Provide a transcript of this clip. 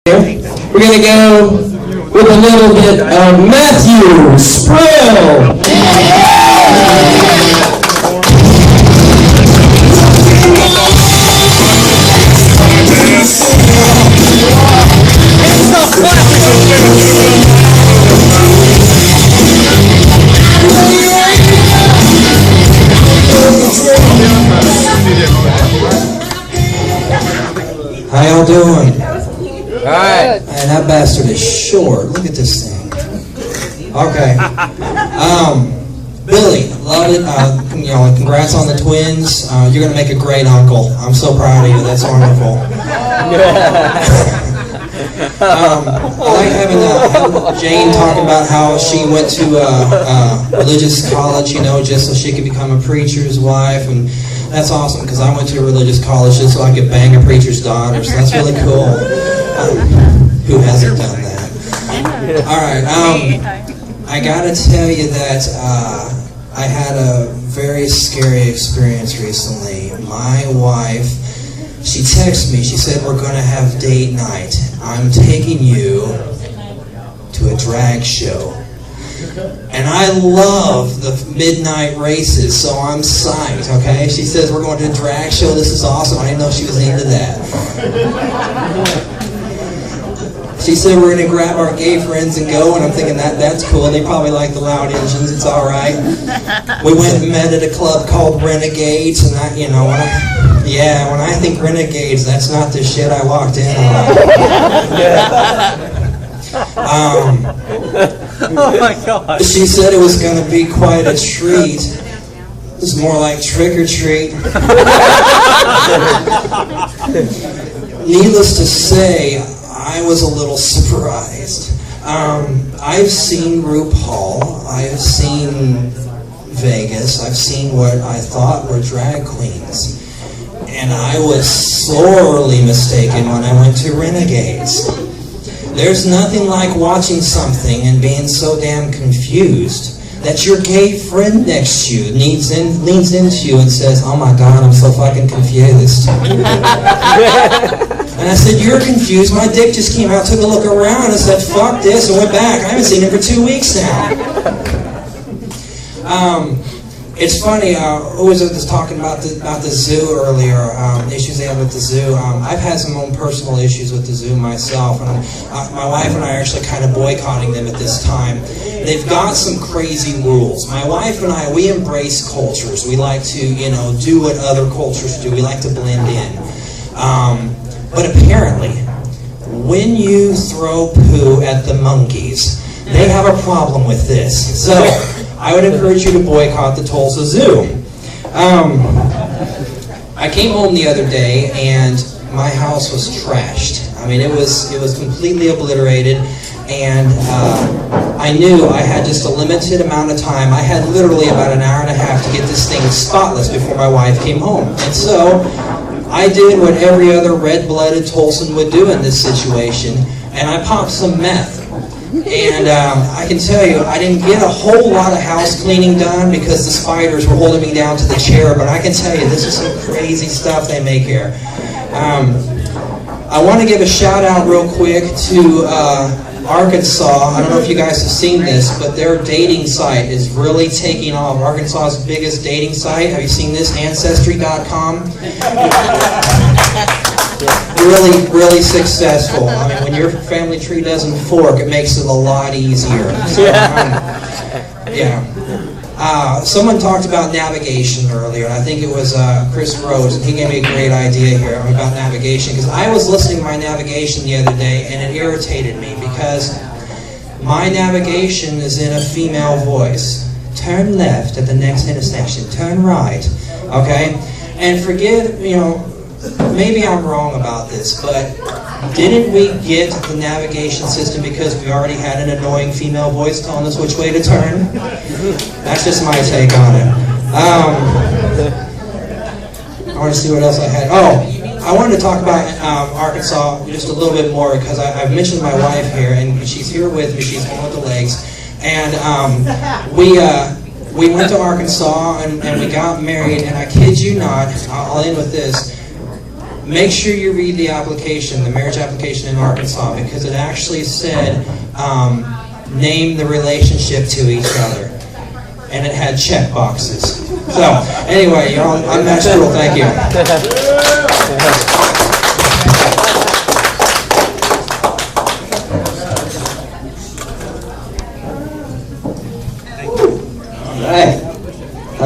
We're going to go with a little bit of Matthew Sprill. How y'all doing? Alright. Man, that bastard is short. Look at this thing. Okay. Billy, love it. Congrats on the twins. You're going to make a great uncle. I'm so proud of you. That's wonderful. I like having Jane talk about how she went to religious college, just so she could become a preacher's wife, and that's awesome because I went to a religious college just so I could bang a preacher's daughter, so that's really cool. Who hasn't done that? Alright, I gotta tell you that I had a very scary experience recently. My wife, she texted me, she said, we're gonna have date night. I'm taking you to a drag show. And I love the midnight races, so I'm psyched, okay? She says, we're going to a drag show, this is awesome. I didn't know she was into that. She said, we're going to grab our gay friends and go, and I'm thinking, that's cool. They probably like the loud engines, it's all right. We went and met at a club called Renegades, and when I think Renegades, that's not the shit I walked in on. Oh my God. She said it was going to be quite a treat. It was more like trick or treat. Needless to say, I was a little surprised. I've seen RuPaul, I've seen Vegas, I've seen what I thought were drag queens. And I was sorely mistaken when I went to Renegades. There's nothing like watching something and being so damn confused that your gay friend next to you leans into you and says, oh my God, I'm so fucking confused. And I said, you're confused? My dick just came out, took a look around and said, fuck this, and went back. I haven't seen him for 2 weeks now. It's funny, who was just talking about the zoo earlier, issues they have with the zoo. I've had some own personal issues with the zoo myself, and my wife and I are actually kind of boycotting them at this time. They've got some crazy rules. My wife and I, we embrace cultures. We like to, do what other cultures do. We like to blend in. But apparently, when you throw poo at the monkeys, they have a problem with this. So I would encourage you to boycott the Tulsa Zoo. I came home the other day and my house was trashed. I mean, it was completely obliterated, and I knew I had just a limited amount of time. I had literally about an hour and a half to get this thing spotless before my wife came home. And so I did what every other red-blooded Tulsan would do in this situation, and I popped some meth. And I can tell you, I didn't get a whole lot of house cleaning done because the spiders were holding me down to the chair, but I can tell you, this is some crazy stuff they make here. I want to give a shout out real quick to Arkansas. I don't know if you guys have seen this, but their dating site is really taking off. Arkansas's biggest dating site. Have you seen this? Ancestry.com. Really successful. I mean, when your family tree doesn't fork, it makes it a lot easier. So, someone talked about navigation earlier. I think it was Chris Rose, and he gave me a great idea here about navigation, because I was listening to my navigation the other day, and it irritated me because my navigation is in a female voice. Turn left at the next intersection. Turn right. Okay? And forgive, maybe I'm wrong about this, but didn't we get the navigation system because we already had an annoying female voice telling us which way to turn? That's just my take on it. I want to see what else I had. Oh, I wanted to talk about Arkansas just a little bit more because I've mentioned my wife here, and she's here with me. She's one with the legs. And we went to Arkansas and we got married, and I kid you not, I'll end with this. make sure you read the application, the marriage application in Arkansas, because it actually said, name the relationship to each other. And it had check boxes. So, anyway, y'all, I'm Max Rule. Thank you.